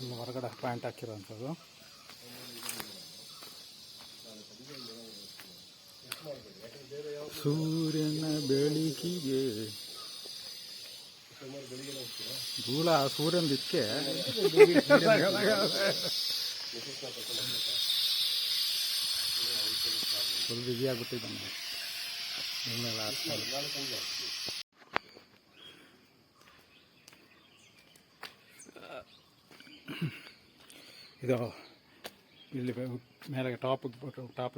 ಇಲ್ಲಿ ಹೊರಗಡೆ ಪ್ಯಾಂಟ್ ಹಾಕಿರೋಂಥದ್ದು. ಸೂರ್ಯನ ಬೆಳಕಿಗೆ ಧೂಳ ಸೂರ್ಯನ ದಿಕ್ಕೆ ಫುಲ್ ಬಿಸಿ ಆಗ್ಬಿಟ್ಟಿದ್ದಾನೆ. ಇದು ಇಲ್ಲಿ ಮೇಲೆ ಟಾಪ್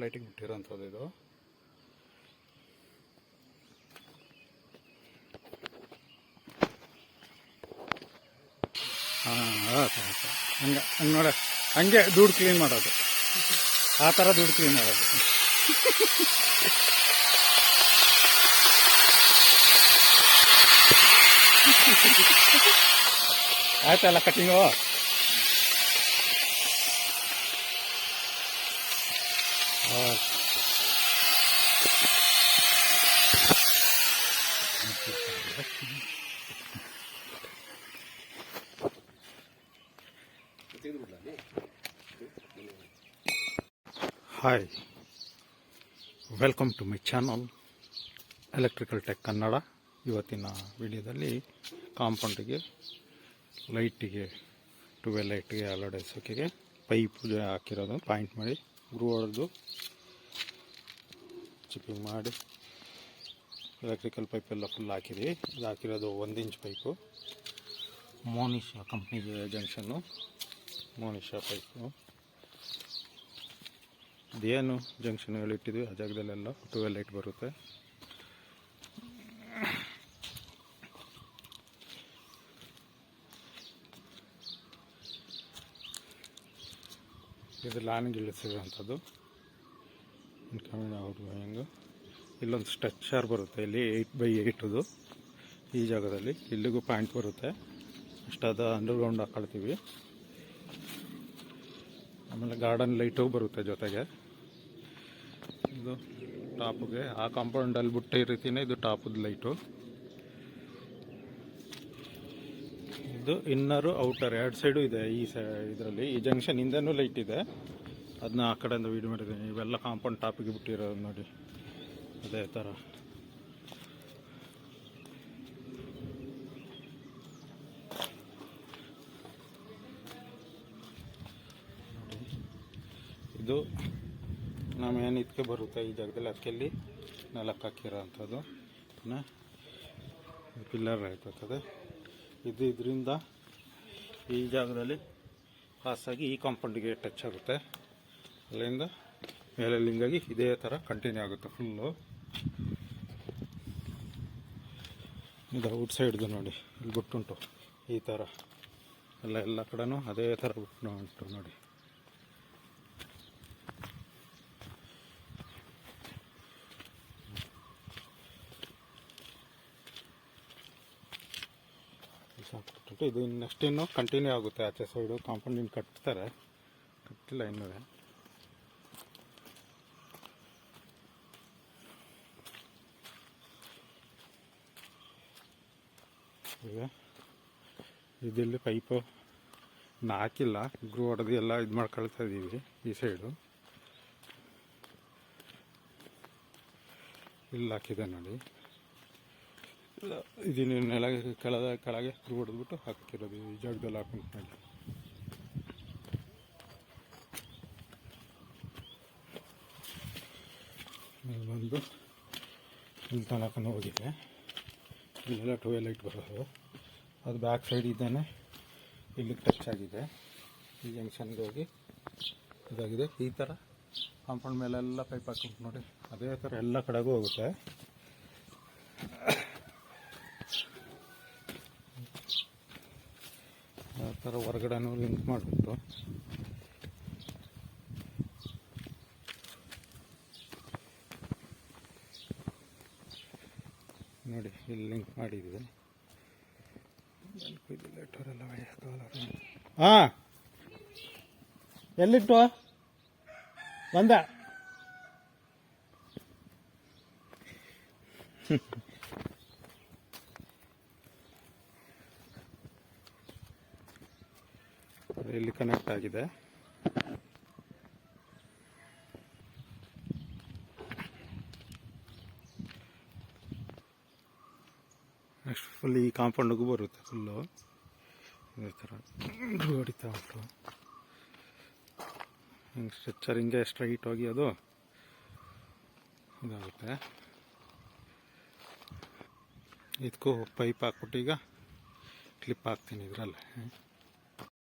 ಲೈಟಿಗೆ ಬಿಟ್ಟಿರೋಂಥದ್ದು ಇದು. ಹಂಗೆ ನೋಡ ಹಂಗೆ ದುಡ್ಡು ಕ್ಲೀನ್ ಮಾಡೋದು, ಆ ಥರ ದುಡ್ಡು ಕ್ಲೀನ್ ಮಾಡೋದು. ಆಯ್ತಲ್ಲ cutting. Hi, welcome to my channel electrical tech Kannada. ಇವತ್ತಿನ ವಿಡಿಯೋದಲ್ಲಿ ಕಾಂಪೌಂಡಿಗೆ ಲೈಟಿಗೆ 12 ಲೈಟಿಗೆ ಅಳವಡಿಸೋಕೆ ಪೈಪ್ ಹಾಕಿರೋದು, ಪಾಯಿಂಟ್ ಮಾಡಿ ಗ್ರೂ ಹೊಡೆದು ಚಿಪ್ಪಿಂಗ್ ಮಾಡಿ ಎಲೆಕ್ಟ್ರಿಕಲ್ ಪೈಪೆಲ್ಲ ಫುಲ್ ಹಾಕಿದ್ವಿ. ಇದು ಹಾಕಿರೋದು 1 ಇಂಚ್ ಪೈಪು, ಮೋನಿಶಾ ಕಂಪ್ನಿಗೆ ಜಂಕ್ಷನ್ನು, ಮೋನಿಶಾ ಪೈಪು. ಇದೇನು ಜಂಕ್ಷನ್ ಹೇಳಿಟ್ಟಿದ್ವಿ ಆ ಜಾಗದಲ್ಲೆಲ್ಲ 12 ಲೈಟ್ ಬರುತ್ತೆ. ಇದು ಲಾನಿಗೆ ಇಳಿಸಿರೋಂಥದ್ದು ಇನ್ಕಮಿಂಗ್ ಔಟ್ಗೋಯಿಂಗ್. ಇಲ್ಲೊಂದು ಸ್ಟ್ರಕ್ಚರ್ ಬರುತ್ತೆ, ಇಲ್ಲಿ 8x8 ಈ ಜಾಗದಲ್ಲಿ. ಇಲ್ಲಿಗೂ ಪಾಯಿಂಟ್ ಬರುತ್ತೆ, ಅಷ್ಟಾದ ಅಂಡರ್ಗ್ರೌಂಡ್ ಹಾಕೊಳ್ತೀವಿ. ಆಮೇಲೆ ಗಾರ್ಡನ್ ಲೈಟು ಬರುತ್ತೆ ಜೊತೆಗೆ. ಇದು ಟಾಪ್ಗೆ ಆ ಕಾಂಪೌಂಡಲ್ಲಿ ಬುಟ್ಟ ರೀತಿಯೇ ಇದು ಟಾಪದ ಲೈಟು. ಇದು ಇನ್ನರು ಔಟರ್ 2 ಸೈಡು ಇದೆ. ಇದರಲ್ಲಿ ಈ ಜಂಕ್ಷನ್ ಹಿಂದೆನೂ ಲೈಟ್ ಇದೆ, ಅದನ್ನ ಆ ಕಡೆಯಿಂದ ವೀಡಿಯೋ ಮಾಡಿದ್ದೀನಿ. ಇವೆಲ್ಲ ಕಾಂಪೌಂಡ್ ಟಾಪಿಗೆ ಬಿಟ್ಟಿರೋದು ನೋಡಿ, ಅದೇ ಥರ. ಇದು ನಾವೇನು ಇದಕ್ಕೆ ಬರುತ್ತೆ ಈ ಜಾಗದಲ್ಲಿ, ಅದಕ್ಕೆಲ್ಲಿ 4 ಹಾಕಿರೋ ಅಂಥದ್ದು ಪಿಲ್ಲರ್ ಆಯ್ತದೆ. ಇದು ಇದರಿಂದ ಈ ಜಾಗದಲ್ಲಿ ಪಾಸಾಗಿ ಈ ಕಾಂಪೌಂಡಿಗೆ ಟಚ್ ಆಗುತ್ತೆ, ಅಲ್ಲಿಂದ ಮೇಲೆ ಲಿಂಗಾಗಿ ಇದೇ ಥರ ಕಂಟಿನ್ಯೂ ಆಗುತ್ತೆ ಫುಲ್ಲು. ಇದು ಔಟ್ ಸೈಡ್ದು ನೋಡಿ, ಇಲ್ಲಿ ಬಿಟ್ಟುಂಟು ಈ ಥರ ಎಲ್ಲ ಕಡೆನೂ ಅದೇ ಥರ ಬಿಟ್ಟು ಉಂಟು ನೋಡಿ. ಇದು ನೆಕ್ಸ್ಟ್ ಇನ್ನು ಕಂಟಿನ್ಯೂ ಆಗುತ್ತೆ ಆಚೆ ಸೈಡು. ಕಾಂಪೌಂಡ್ ಇನ್ನು ಕಟ್ತಾರೆ, ಕಟ್ಟಿಲ್ಲ ಇನ್ನೂ. ಈಗ ಇದಿಲ್ಲಿ ಪೈಪು ಹಾಕಿಲ್ಲ, ಗ್ರೂ ಹೊಡೆದು ಎಲ್ಲ ಇದು ಮಾಡ್ಕೊಳ್ತಾ ಇದ್ದೀವಿ ಈ ಸೈಡು. ಇಲ್ಲಿ ಹಾಕಿದೆ ನೋಡಿ, ಇದನ್ನು ನೆಲ ಕೆಳಗೆ ಗ್ರೂ ಹೊಡೆದ್ಬಿಟ್ಟು ಹಾಕಿರೋದು ಈ ಜಾಗದಲ್ಲಿ ಹಾಕೊಂಡು ಮಾಡಿ. ಬಂದು ಇಲ್ಲಿ ತನಕ ಹೋಗಿದೆ, ಇಲ್ಲೆಲ್ಲ 12 ಲೈಟ್ ಬರೋದು. ಅದು ಬ್ಯಾಕ್ ಸೈಡ್ ಇದ್ದಾನೆ, ಇಲ್ಲಿಗೆ ಟಚ್ ಆಗಿದೆ, ಈ ಜಂಕ್ಷನ್ಗೆ ಹೋಗಿ ಇದಾಗಿದೆ. ಈ ಥರ ಕಾಂಪೌಂಡ್ ಮೇಲೆಲ್ಲ ಪೈಪ್ ಹಾಕೊಂಡು ನೋಡಿ, ಅದೇ ಥರ ಎಲ್ಲ ಕಡೆಗೂ ಹೋಗುತ್ತೆ. ಆ ಥರ ಹೊರಗಡೆನೂ ಲಿಂಕ್ ಮಾಡಿಬಿಟ್ಟು ನೋಡಿ, ಇಲ್ಲಿ ಲಿಂಕ್ ಮಾಡಿದ್ದೀವಿ. ಲೆಟರೆಲ್ಲ ಹಾಂ, ಎಲ್ಲಿಟ್ಟು ಬಂದ ಇಲ್ಲಿ ಕನೆಕ್ಟ್ ಆಗಿದೆ. ನೆಕ್ಸ್ಟ್ ಫುಲ್ ಈ ಕಾಂಪೌಂಡಿಗೂ ಬರುತ್ತೆ. ಫುಲ್ಲು ಇದೇ ಥರ ಹೊಡಿತಾ ಉಂಟು. ಹಿಂಗೆ ಸ್ಟ್ರೆಚ್ಚರ್ ಹಿಂಗೆ ಸ್ಟ್ರೈಟ್ ಹೋಗಿ ಅದು ಇದಾಗುತ್ತೆ. ಇದಕ್ಕೂ ಪೈಪ್ ಹಾಕ್ಬಿಟ್ಟು ಈಗ ಕ್ಲಿಪ್ ಹಾಕ್ತೀನಿ ಇದರಲ್ಲೇ.